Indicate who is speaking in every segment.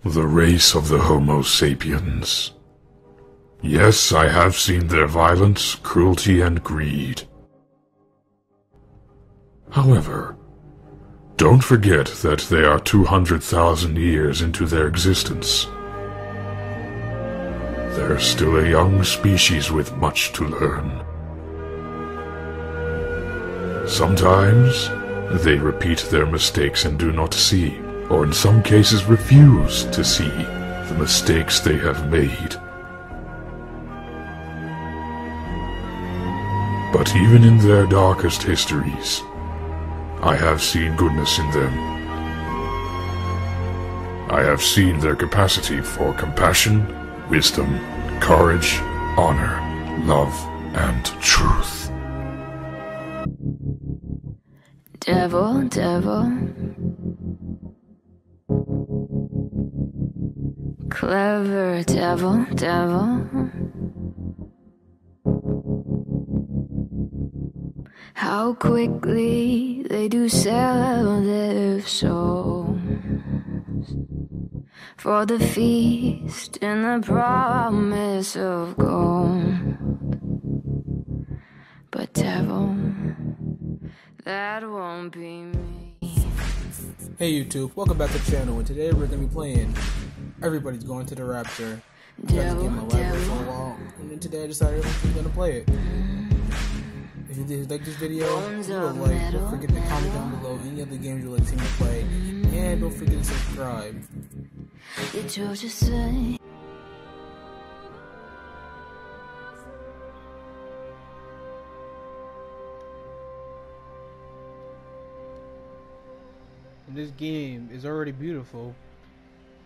Speaker 1: The race of the Homo sapiens. Yes, I have seen their violence, cruelty, and greed. However, don't forget that they are 200,000 years into their existence. They're still a young species with much to learn. Sometimes, they repeat their mistakes and do not see, or in some cases refuse to see, the mistakes they have made. But even in their darkest histories, I have seen goodness in them. I have seen their capacity for compassion, wisdom, courage, honor, love, and truth.
Speaker 2: Devil, devil, clever devil, devil. How quickly they do sell their souls for the feast and the promise of gold. But devil, that won't be me.
Speaker 3: Hey YouTube, welcome back to the channel, and today we're going to be playing Everybody's Going to the Rapture. I tried to get my library for a while, and then today I decided I'm going to play it. If you did like this video, leave a like, don't forget to comment down below any other games you'd like to see me play, and don't forget to subscribe. This game is already beautiful.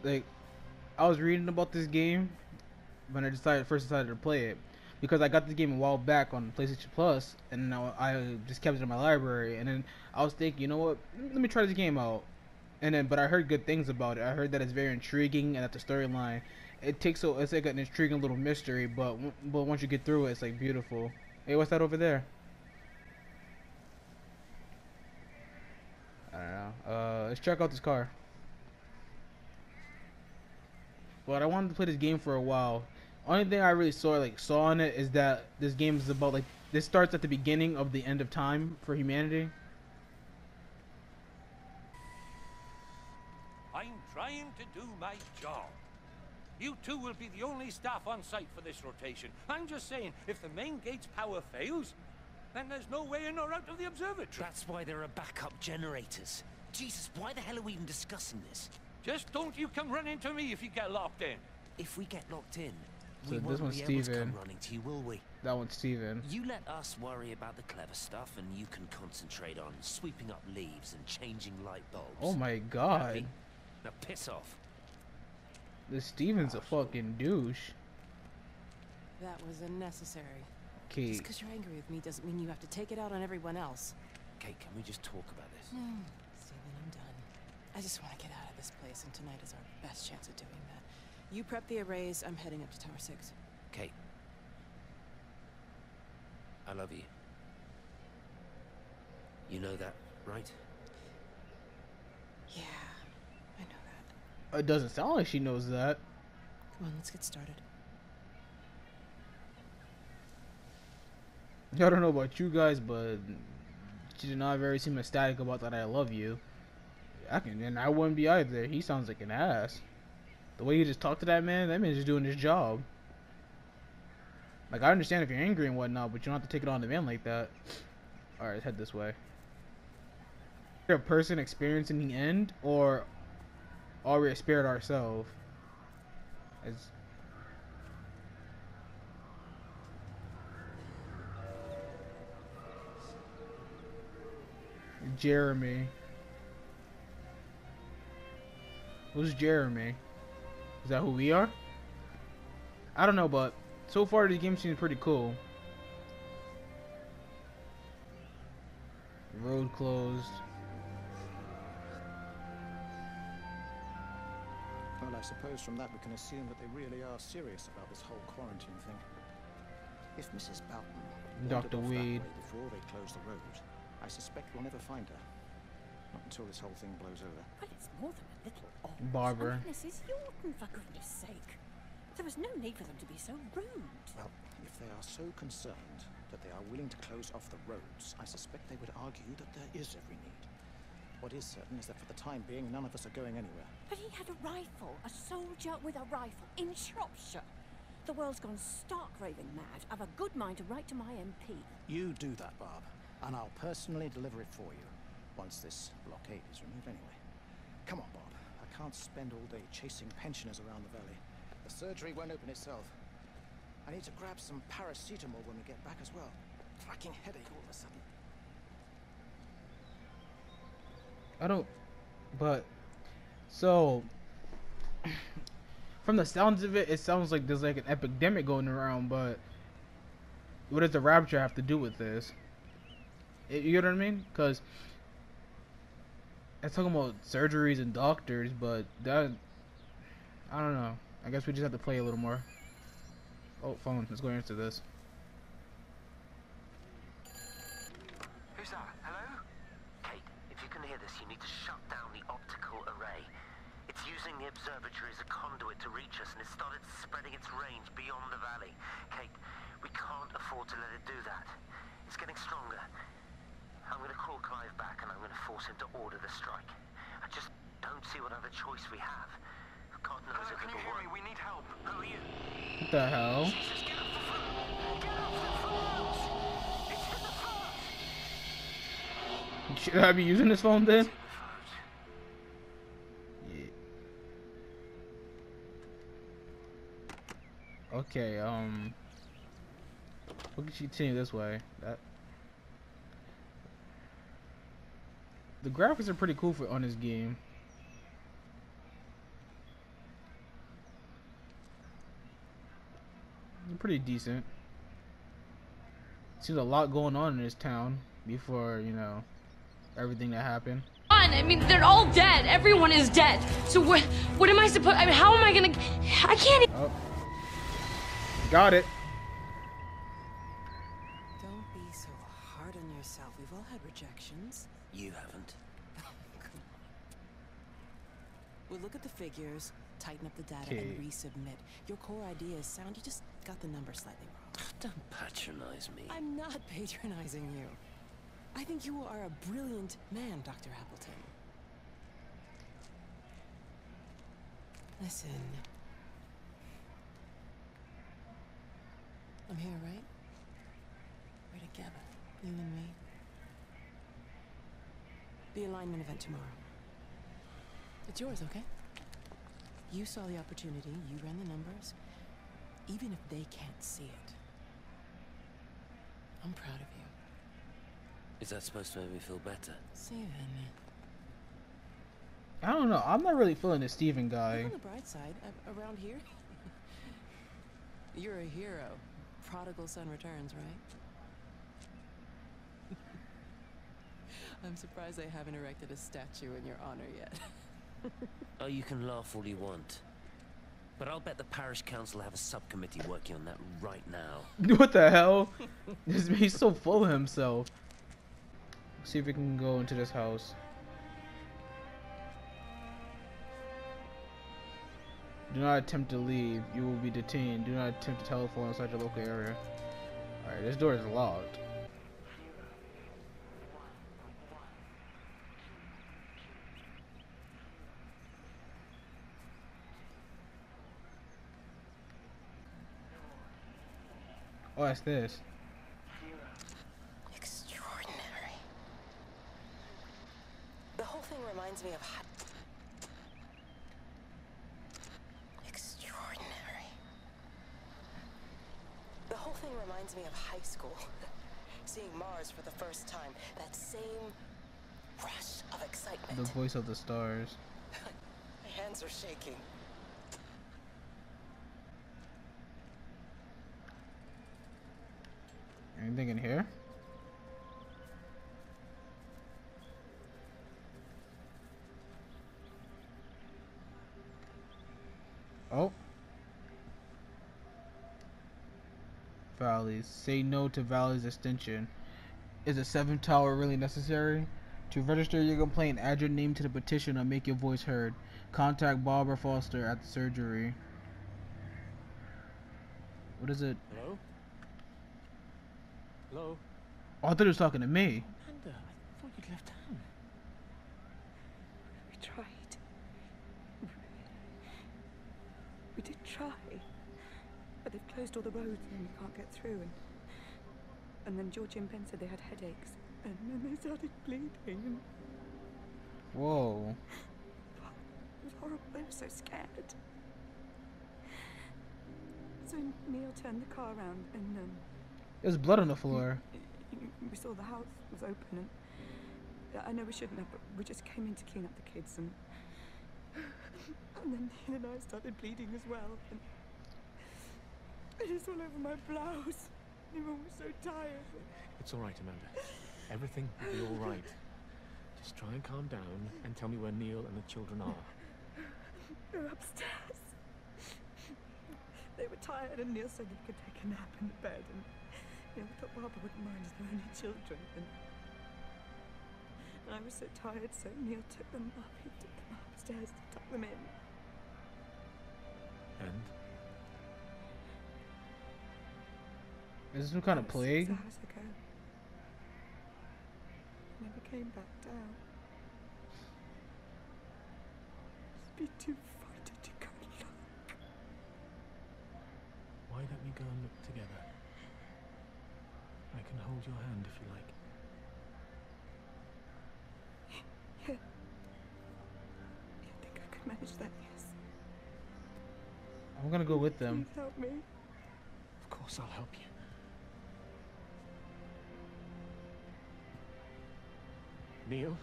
Speaker 3: Like, I was reading about this game when I first decided to play it, because I got this game a while back on PlayStation Plus, and now I just kept it in my library. And then I was thinking, you know what, let me try this game out. But I heard good things about it. I heard that it's very intriguing and that the storyline, it's like an intriguing little mystery. But once you get through it, it's like beautiful. Hey, what's that over there? I don't know. Let's check out this car. But I wanted to play this game for a while. Only thing I really saw in it is that this game is about, like, this starts at the beginning of the end of time for humanity.
Speaker 4: I'm trying to do my job. You two will be the only staff on site for this rotation. I'm just saying, if the main gate's power fails, then there's no way in or out of the observatory.
Speaker 5: That's why there are backup generators. Jesus, why the hell are we even discussing this?
Speaker 4: Just don't you come running to me if you get locked in.
Speaker 5: If we get locked in,
Speaker 3: So
Speaker 5: we
Speaker 3: this
Speaker 5: won't
Speaker 3: one's
Speaker 5: be able to
Speaker 3: Steven.
Speaker 5: come running to you, will we?
Speaker 3: That one's Steven.
Speaker 5: You let us worry about the clever stuff, and you can concentrate on sweeping up leaves and changing light bulbs.
Speaker 3: Oh my god.
Speaker 5: Happy? Now piss off.
Speaker 3: This Steven's a fucking douche.
Speaker 6: That was unnecessary.
Speaker 3: Okay.
Speaker 6: Just because you're angry with me doesn't mean you have to take it out on everyone else.
Speaker 5: Kate, can we just talk about this?
Speaker 6: No, Steven, I'm done. I just want to get out of this place, and tonight is our best chance of doing that. You prep the arrays, I'm heading up to Tower 6.
Speaker 5: Kate. I love you. You know that, right?
Speaker 6: Yeah, I know that.
Speaker 3: It doesn't sound like she knows that.
Speaker 6: Come on, let's get started.
Speaker 3: I don't know about you guys, but she did not very seem ecstatic about that I love you. And I wouldn't be either. He sounds like an ass. The way you just talk to that man's just doing his job. Like, I understand if you're angry and whatnot, but you don't have to take it on the man like that. Alright, let's head this way. Is there a person experiencing the end, or are we spared ourselves? Jeremy. Who's Jeremy? Is that who we are? I don't know, but so far the game seems pretty cool. Road closed.
Speaker 7: Well, I suppose from that we can assume that they really are serious about this whole quarantine thing. If Mrs. Boughton
Speaker 3: Dr.
Speaker 7: wandered off that
Speaker 3: Weed.
Speaker 7: way before they closed the road, I suspect we'll never find her. Not until this whole thing blows over.
Speaker 8: Well, it's more than a little odd.
Speaker 3: Barber.
Speaker 8: I mean, this is Yorton, for goodness sake. There was no need for them to be so rude.
Speaker 7: Well, if they are so concerned that they are willing to close off the roads, I suspect they would argue that there is every need. What is certain is that for the time being, none of us are going anywhere.
Speaker 8: But he had a rifle, a soldier with a rifle, in Shropshire. The world's gone stark raving mad. I've a good mind to write to my MP.
Speaker 7: You do that, Barb, and I'll personally deliver it for you. Once this blockade is removed anyway. Come on, Bob. I can't spend all day chasing pensioners around the valley. The surgery won't open itself. I need to grab some paracetamol when we get back as well. Fucking headache all of a sudden.
Speaker 3: I don't, but, so, from the sounds of it, it sounds like there's like an epidemic going around, but what does the rapture have to do with this? You know what I mean? Because it's talking about surgeries and doctors, but that, I don't know. I guess we just have to play a little more. Oh, phone. Let's go answer this.
Speaker 5: Who's that? Hello? Kate, if you can hear this, you need to shut down the optical array. It's using the observatory as a conduit to reach us, and it's started spreading its range beyond the valley. Kate, we can't afford to let it do that. It's getting stronger. I'm going to call Clive back, and I'm going to force him to order the strike. I just don't see what other choice we have. God knows if it will work. We need help. Who are you?
Speaker 3: What the hell?
Speaker 5: Jesus, get off the phone! Get off the phone! It's in the phone!
Speaker 3: Should I be using this phone then? Yeah. Okay, we can continue this way. The graphics are pretty cool on this game. They're pretty decent. Seems a lot going on in this town before, you know, everything that happened.
Speaker 9: I mean, they're all dead. Everyone is dead. So what am I supposed? I mean, how am I gonna? I can't.
Speaker 3: Oh, got it.
Speaker 6: Don't be so hard on yourself. We've all had rejections.
Speaker 5: You haven't.
Speaker 6: We'll look at the figures, tighten up the data,
Speaker 3: Okay.
Speaker 6: and resubmit. Your core idea is sound. You just got the number slightly wrong.
Speaker 5: Don't patronize me.
Speaker 6: I'm not patronizing you. I think you are a brilliant man, Dr. Appleton. Listen. I'm here, right? We're together, you and me. The alignment event tomorrow. It's yours, okay? You saw the opportunity, you ran the numbers. Even if they can't see it, I'm proud of you.
Speaker 5: Is that supposed to make me feel better?
Speaker 6: Steven.
Speaker 3: I don't know. I'm not really feeling the Steven
Speaker 6: Look
Speaker 3: guy.
Speaker 6: on the bright side, around here, you're a hero. Prodigal son returns, right? I'm surprised they haven't erected a statue in your honor yet.
Speaker 5: Oh, you can laugh all you want. But I'll bet the parish council have a subcommittee working on that right now.
Speaker 3: What the hell? He's so full of himself. Let's see if we can go into this house. Do not attempt to leave. You will be detained. Do not attempt to telephone outside your local area. Alright, this door is locked. Oh, that's this.
Speaker 6: Extraordinary. The whole thing reminds me of extraordinary. The whole thing reminds me of high school. Seeing Mars for the first time. That same rush of excitement.
Speaker 3: The voice of the stars.
Speaker 6: My hands are shaking.
Speaker 3: Anything in here? Oh. Valleys. Say no to Valley's extension. Is a 7th tower really necessary? To register your complaint, add your name to the petition or make your voice heard. Contact Barbara Foster at the surgery. What is it?
Speaker 10: Hello? Hello?
Speaker 3: Oh, I thought he was talking to me.
Speaker 10: Amanda, I thought you'd left town.
Speaker 11: We tried. We did try. But they've closed all the roads and we can't get through. And then Georgie and Ben said they had headaches. And then they started bleeding.
Speaker 3: Whoa.
Speaker 11: It was horrible. They were so scared. So Neil turned the car around and
Speaker 3: There's blood on the floor.
Speaker 11: we saw the house was open and I know we shouldn't have, but we just came in to clean up the kids and then Neil and I started bleeding as well. And it was all over my blouse. Everyone was so tired.
Speaker 10: It's all right, Amanda. Everything will be all right. Just try and calm down and tell me where Neil and the children are.
Speaker 11: They're upstairs. They were tired and Neil said they could take a nap in the bed and we thought Barbara wouldn't mind as they're only children and I was so tired so Neil took them up. He took them upstairs to tuck them in.
Speaker 10: And?
Speaker 3: Is this some kind of plague?
Speaker 11: 6 hours ago. Never came back down. Just be too frightened to go look.
Speaker 10: Why don't we go and look together? I can hold your hand if you like.
Speaker 11: Yeah. I think I could manage that, yes.
Speaker 3: I'm gonna go with them.
Speaker 11: Please help me.
Speaker 10: Of course I'll help you. Neil?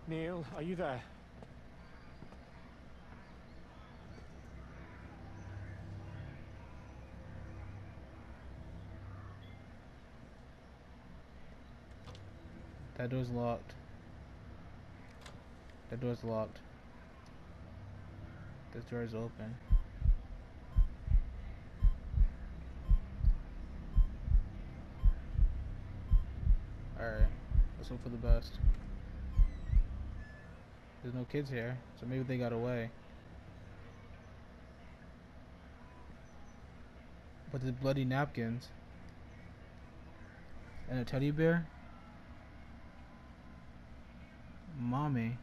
Speaker 10: Neil, are you there?
Speaker 3: That door's locked. That door's locked. This door is open. Alright, let's hope for the best. There's no kids here, so maybe they got away. But there's bloody napkins. And a teddy bear? Mommy.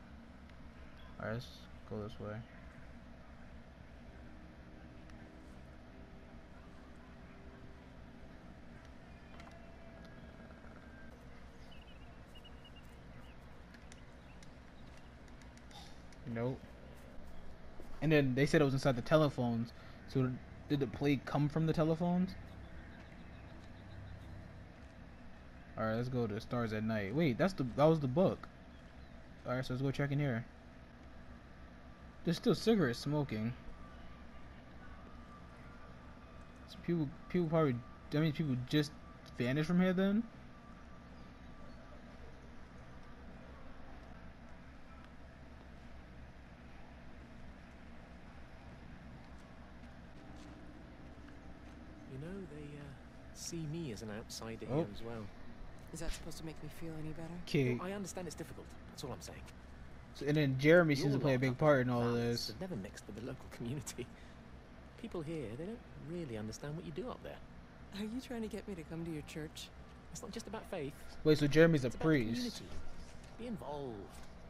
Speaker 3: Alright, let's go this way. Nope. And then they said it was inside the telephones. So did the plague come from the telephones? Alright, let's go to Stars at Night. Wait, that was the book. Alright, so let's go check in here. There's still cigarette smoking. So people probably, that means people just vanished from here then?
Speaker 10: You know, they see me as an outsider here as well.
Speaker 6: Is that supposed to make me feel any better?
Speaker 3: Okay.
Speaker 10: Well, I understand it's difficult. That's all I'm saying.
Speaker 3: So, and then Jeremy seems to
Speaker 10: You're
Speaker 3: play a
Speaker 10: locked
Speaker 3: big
Speaker 10: up
Speaker 3: part
Speaker 10: in
Speaker 3: in all of
Speaker 10: valleys
Speaker 3: this.
Speaker 10: that never mixed with the local community. People here, they don't really understand what you do up there.
Speaker 6: Are you trying to get me to come to your church?
Speaker 10: It's not just about faith.
Speaker 3: Wait, so Jeremy's a
Speaker 10: It's about the
Speaker 3: priest.
Speaker 10: community. Be involved.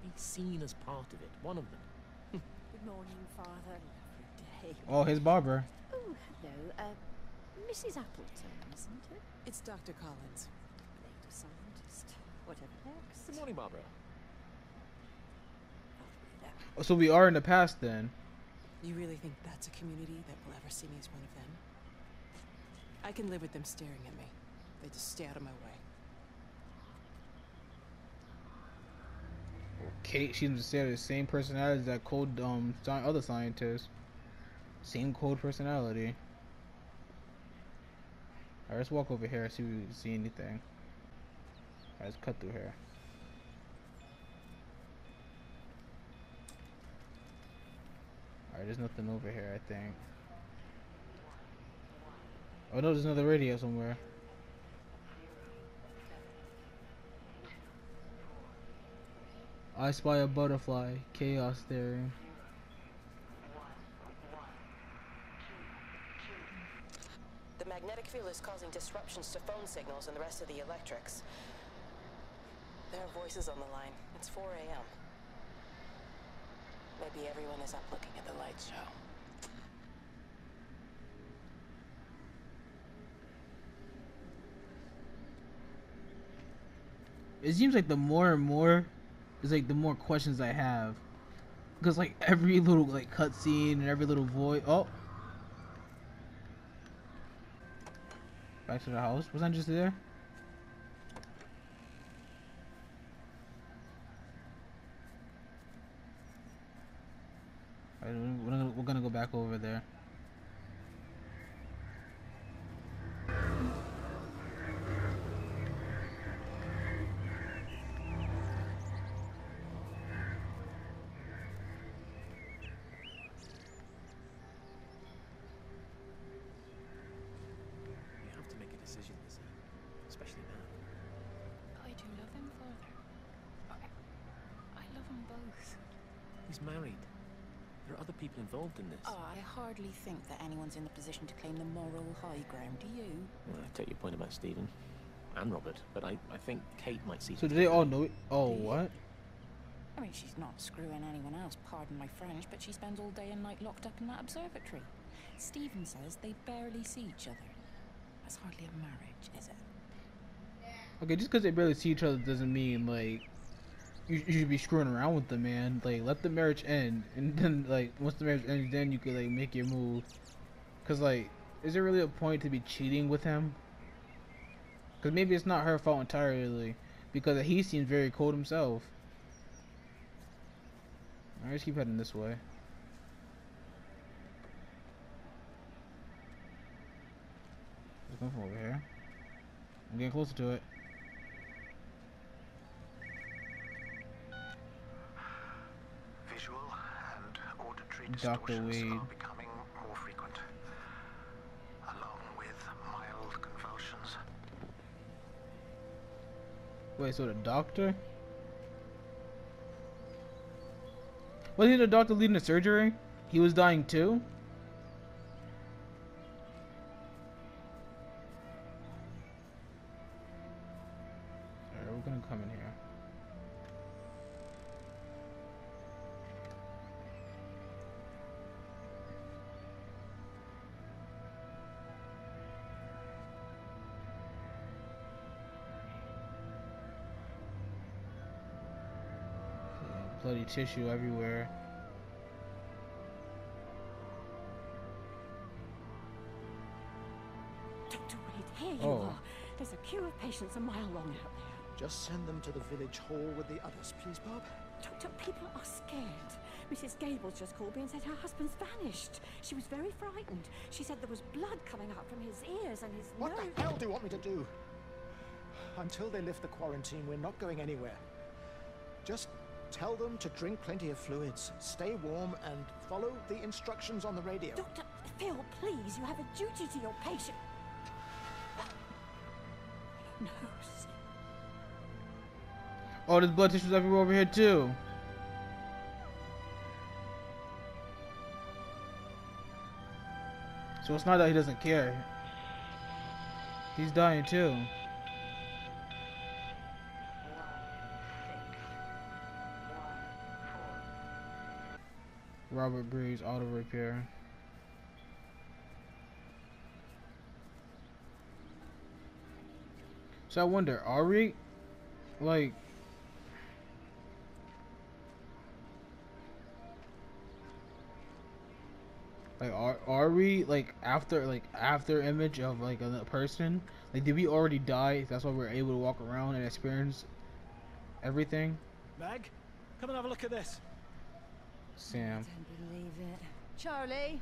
Speaker 10: Be seen as part of it. One of them.
Speaker 8: Good morning, Father. Lovely day.
Speaker 3: Oh, his barber.
Speaker 8: Oh, hello. Mrs. Appleton, isn't it?
Speaker 6: It's Dr. Collins.
Speaker 8: Data scientist. Whatever next.
Speaker 10: Good morning, Barbara.
Speaker 3: Oh, so we are in the past then.
Speaker 6: You really think that's a community that will ever see me as one of them? I can live with them staring at me. They just stay out of my way.
Speaker 3: Kate seems to share the same personality as that cold other scientist. Same cold personality. Alright, let's walk over here and see if we can see anything. Alright, let's cut through here. Alright, there's nothing over here, I think. Oh no, there's another radio somewhere. I spy a butterfly. Chaos theory.
Speaker 6: The magnetic field is causing disruptions to phone signals and the rest of the electrics. There are voices on the line. It's 4 a.m. Maybe everyone is up looking at the light show.
Speaker 3: It seems like the more and more, it's like the more questions I have, because like every little like cutscene and every little voice. Oh, back to the house. Was I just there? Alright, we're gonna go back over there.
Speaker 10: Especially now.
Speaker 9: I do love him, Father. I love them both.
Speaker 10: He's married. There are other people involved in this.
Speaker 6: Oh, I hardly think that anyone's in the position to claim the moral high ground, do you?
Speaker 10: Well, I take your point about Stephen and Robert, but I think Kate might see.
Speaker 3: So do they all know it? Oh, what?
Speaker 6: I mean, she's not screwing anyone else, pardon my French, but she spends all day and night locked up in that observatory. Stephen says they barely see each other. That's hardly a marriage, is it?
Speaker 3: Okay, just because they barely see each other doesn't mean like you should be screwing around with them, man. Like, let the marriage end, and then like once the marriage ends, then you could like make your move. Cause like, is there really a point to be cheating with him? Cause maybe it's not her fault entirely, because he seems very cold himself. Alright, let's keep heading this way. Let's go from over here. I'm getting closer to it.
Speaker 7: Visual and auditory
Speaker 3: Dr.
Speaker 7: distortions
Speaker 3: Wade.
Speaker 7: are becoming more frequent, along with mild convulsions.
Speaker 3: Wait, so the doctor? Wasn't he the doctor leading the surgery? He was dying too? Alright, we're gonna come in here. Bloody tissue everywhere.
Speaker 8: Dr. Wade, here you
Speaker 3: Oh.
Speaker 8: are. There's a queue of patients a mile long out there.
Speaker 7: Just send them to the village hall with the others, please, Bob.
Speaker 8: Doctor, people are scared. Mrs. Gables just called me and said her husband's vanished. She was very frightened. She said there was blood coming up from his ears and his
Speaker 7: What
Speaker 8: nose.
Speaker 7: the hell do you want me to do? Until they lift the quarantine, we're not going anywhere. Just tell them to drink plenty of fluids, stay warm, and follow the instructions on the radio.
Speaker 8: Doctor, Phil, please, you have a duty to your patient. Nose.
Speaker 3: Oh, there's blood tissues everywhere over here too. So it's not that he doesn't care. He's dying too. Robert Breeze auto repair. So I wonder, are we like are we like after image of like a person? Like, did we already die? That's why we're able to walk around and experience everything.
Speaker 7: Meg, come and have a look at this.
Speaker 3: Sam.
Speaker 8: Don't believe it. Charlie?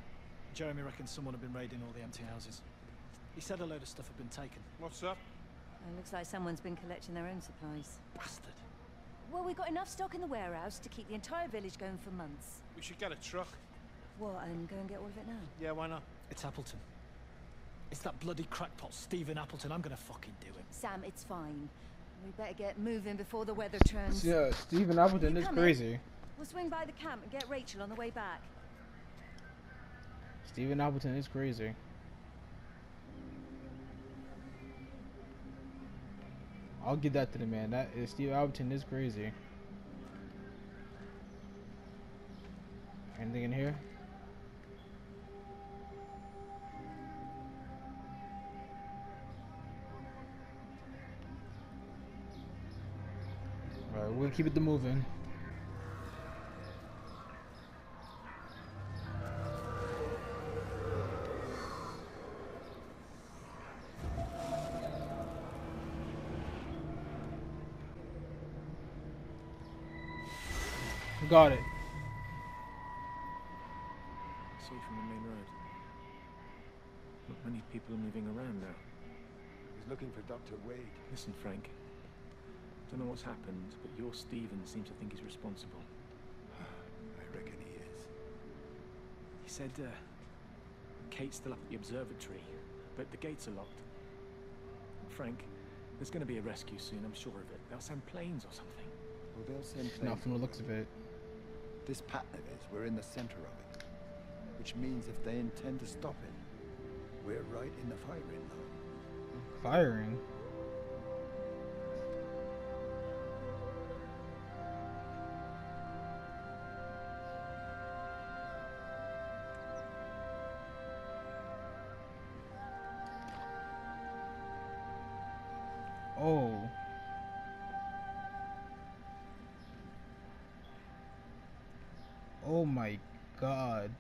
Speaker 7: Jeremy reckons someone had been raiding all the empty houses. He said a load of stuff had been taken.
Speaker 12: What's up?
Speaker 8: It looks like someone's been collecting their own supplies.
Speaker 7: Bastard.
Speaker 8: Well, we've got enough stock in the warehouse to keep the entire village going for months.
Speaker 12: We should get a truck.
Speaker 8: What, and go and get all of it now?
Speaker 12: Yeah, why not?
Speaker 7: It's Appleton. It's that bloody crackpot Stephen Appleton. I'm gonna fucking do him.
Speaker 8: Sam, it's fine. We better get moving before the weather turns.
Speaker 3: Yeah, Stephen Appleton is crazy.
Speaker 8: We'll swing by the camp and get Rachel on the way back.
Speaker 3: Stephen Appleton is crazy. I'll give that to the man. That is Steve Appleton is crazy. Anything in here? Alright, we'll keep it moving. Got it.
Speaker 10: See from the main road. Not many people are moving around now.
Speaker 12: He's looking for Dr. Wade.
Speaker 10: Listen, Frank. Don't know what's happened, but your Stephen seems to think he's responsible.
Speaker 12: I reckon he is.
Speaker 10: He said, Kate's still up at the observatory, but the gates are locked. Frank, there's going to be a rescue soon, I'm sure of it. They'll send planes or something.
Speaker 12: Well, they'll send planes.
Speaker 3: Not from the looks of it.
Speaker 12: This pattern of his, we're in the center of it. Which means if they intend to stop it, we're right in the firing line.
Speaker 3: Firing? Oh. Oh my God.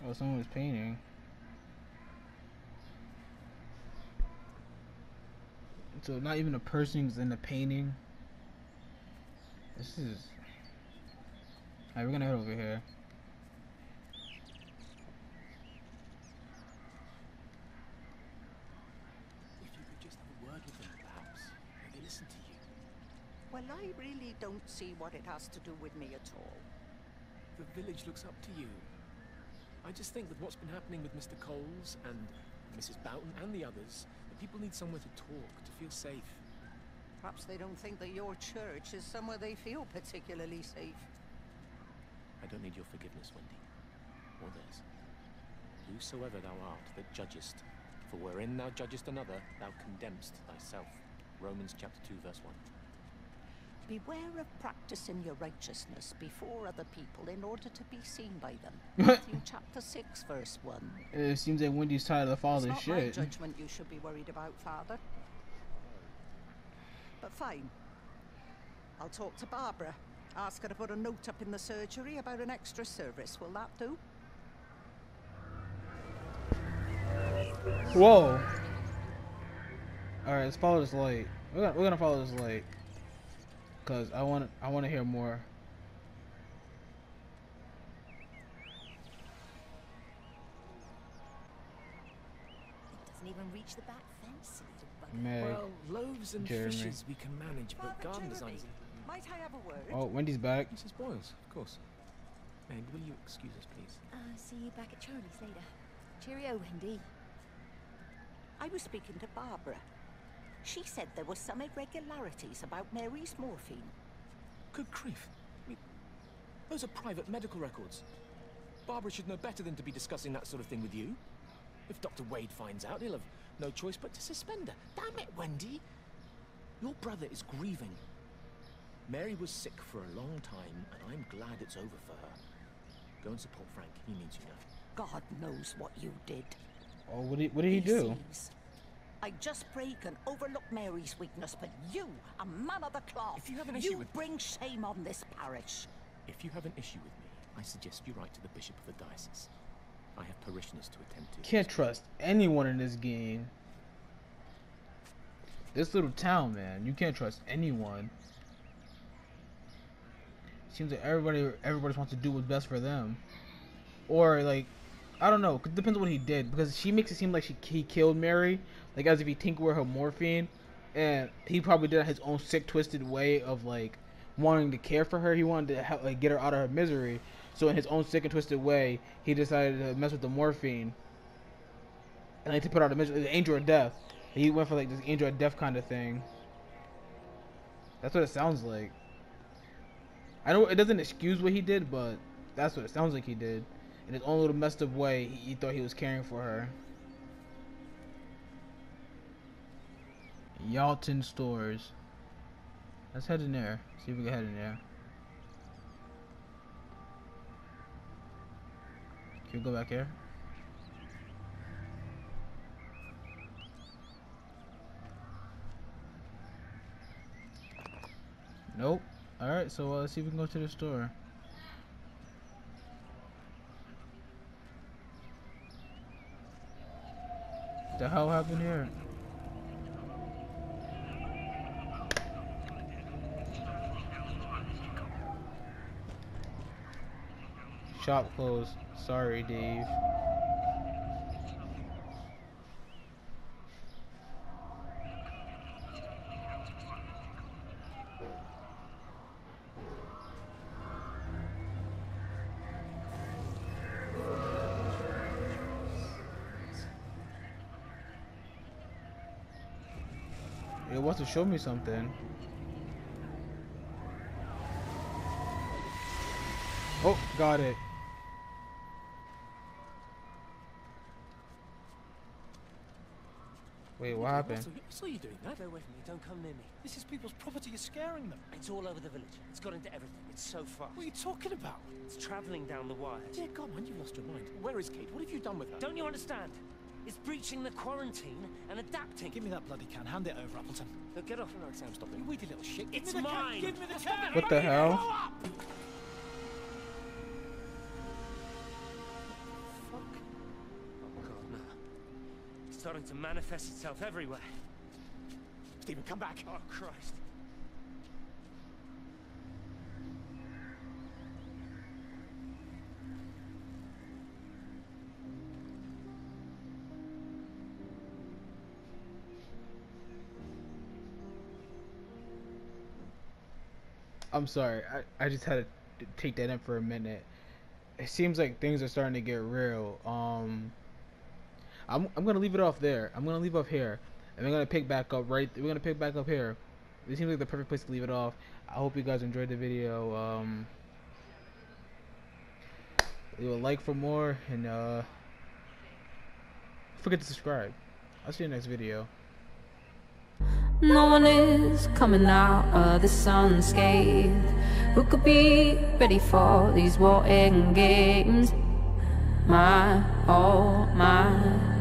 Speaker 3: Oh, someone was painting. So not even a person's in the painting. This is... Alright, we're gonna head over here.
Speaker 10: If you could just have a word with them, perhaps. Maybe listen to you.
Speaker 13: Well, I really don't see what it has to do with me at all.
Speaker 10: The village looks up to you. I just think with what's been happening with Mr. Coles and Mrs. Boughton and the others, that people need somewhere to talk, to feel safe.
Speaker 13: Perhaps they don't think that your church is somewhere they feel particularly safe.
Speaker 10: I don't need your forgiveness, Wendy, or theirs. Whosoever thou art that judgest, for wherein thou judgest another, thou condemnest thyself. Romans chapter 2, verse 1.
Speaker 13: Beware of practicing your righteousness before other people in order to be seen by them. Matthew chapter 6, verse 1.
Speaker 3: It seems like Wendy's tired of all this shit.
Speaker 13: It's not my judgment you should be worried about, Father. But fine. I'll talk to Barbara. Ask her to put a note up in the surgery about an extra service. Will that do?
Speaker 3: Whoa. Alright, let's follow this light. We're gonna follow this light. Cause I want to hear more.
Speaker 8: It doesn't even reach the back fence.
Speaker 3: Meg,
Speaker 10: well, loaves and
Speaker 3: Jeremy.
Speaker 10: fishes we can manage, but
Speaker 13: Father
Speaker 10: garden
Speaker 13: Jeremy,
Speaker 10: designs...
Speaker 13: might I have a word?
Speaker 3: Oh, Wendy's back.
Speaker 10: Mrs. Boyles, of course. Meg, will you excuse us, please?
Speaker 8: See you back at Charlie's later. Cheerio, Wendy.
Speaker 13: I was speaking to Barbara. She said there were some irregularities about Mary's morphine.
Speaker 10: Good grief. I mean, those are private medical records. Barbara should know better than to be discussing that sort of thing with you. If Dr. Wade finds out, he'll have no choice but to suspend her. Damn it, Wendy! Your brother is grieving. Mary was sick for a long time, and I'm glad it's over for her. Go and support Frank. He needs you now.
Speaker 13: God knows what you did.
Speaker 3: Oh, what did he do?
Speaker 13: I just break and overlook Mary's weakness, but you, a man of the cloth,
Speaker 10: If you have an issue with...
Speaker 13: bring shame on this parish.
Speaker 10: If you have an issue with me, I suggest you write to the Bishop of the Diocese. I have parishioners to attend to.
Speaker 3: Can't trust anyone in this game. This little town, man, you can't trust anyone. Seems like everybody wants to do what's best for them, or like, I don't know. It depends on what he did, because she makes it seem like he killed Mary, like as if he tinkered with her morphine, and he probably did it his own sick, twisted way of like wanting to care for her. He wanted to help, like, get her out of her misery. So in his own sick and twisted way, he decided to mess with the morphine. And like to put out the angel of death. He went for like this angel of death kind of thing. That's what it sounds like. I know it doesn't excuse what he did, but that's what it sounds like he did. In his own little messed up way, he thought he was caring for her. Yalton Stores. Let's head in there. See if we can head in there. Can we go back here? Nope. Alright, so let's see if we can go to the store. What the hell happened here? Shop closed. Sorry, Dave. It wants to show me something. Oh, got it. Wait, what happened?
Speaker 10: I saw you doing that.
Speaker 5: Stay away from me. Don't come near me.
Speaker 10: This is people's property. You're scaring them.
Speaker 5: It's all over the village. It's got into everything. It's so fast.
Speaker 10: What are you talking about?
Speaker 5: It's traveling down the wires.
Speaker 10: Dear God, man, you've lost your mind. Where is Kate? What have you done with her?
Speaker 5: Don't you understand? It's breaching the quarantine and adapting.
Speaker 10: Give me that bloody can. Hand it over, Appleton.
Speaker 5: Look, get off.
Speaker 10: No, Sam, stop it. You weedy little shit.
Speaker 5: It's mine.
Speaker 10: Give me the can.
Speaker 3: What the hell?
Speaker 5: Fuck. Oh God, no. It's starting to manifest itself everywhere.
Speaker 10: Stephen, come back.
Speaker 5: Oh Christ.
Speaker 3: I'm sorry. I just had to take that in for a minute. It seems like things are starting to get real. I'm gonna leave it off there. I'm gonna leave off here, and we're gonna pick back up right. We're gonna pick back up here. This seems like the perfect place to leave it off. I hope you guys enjoyed the video. Leave a like for more, and don't forget to subscribe. I'll see you next video.
Speaker 2: No one is coming out of this unscathed. Who could be ready for these war games? My, oh my.